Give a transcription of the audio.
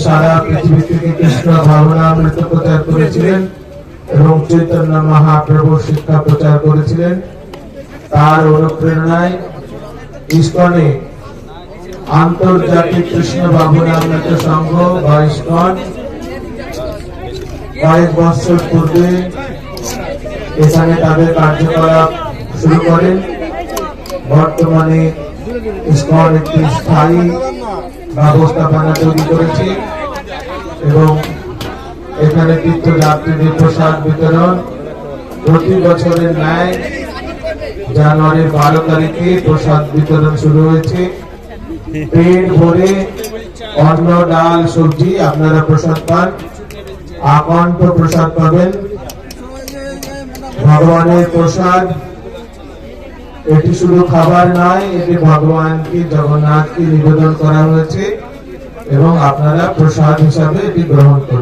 সারা পৃথিবী থেকে কৃষ্ণ ভাবনামৃত প্রচার করেছিলেন এবং চৈতন্য মহাপ্রভুর শিক্ষা প্রচার করেছিলেন। তার অনুপ্রেরণায় ইসকনে আন্তর্জাতিক কৃষ্ণ ভাবনামৃত সংঘ বা ইসকন কয়েক বছর পূর্বে এখানে তাদের কার্যকলাপ শুরু করেন। বর্তমানে ইসকন একটি স্থায়ী ব্যবস্থাপনা তৈরি করেছে এবং এখানে তীর্থযাত্রীদের প্রসাদ বিতরণ প্রতি বছরের ন্যায় জানুয়ারির 12 তারিখে প্রসাদ বিতরণ শুরু হয়েছে। পেট ভরে অন্ন ডাল সবজি আপনারা প্রসাদ পান, আকণ্ঠ প্রসাদ পাবেন। ভগবানের প্রসাদ এটি শুধু খাবার নয়, এটি ভগবানকে জগন্নাথকে নিবেদন করা হয়েছে এবং আপনারা প্রসাদ হিসাবে এটি গ্রহণ করুন।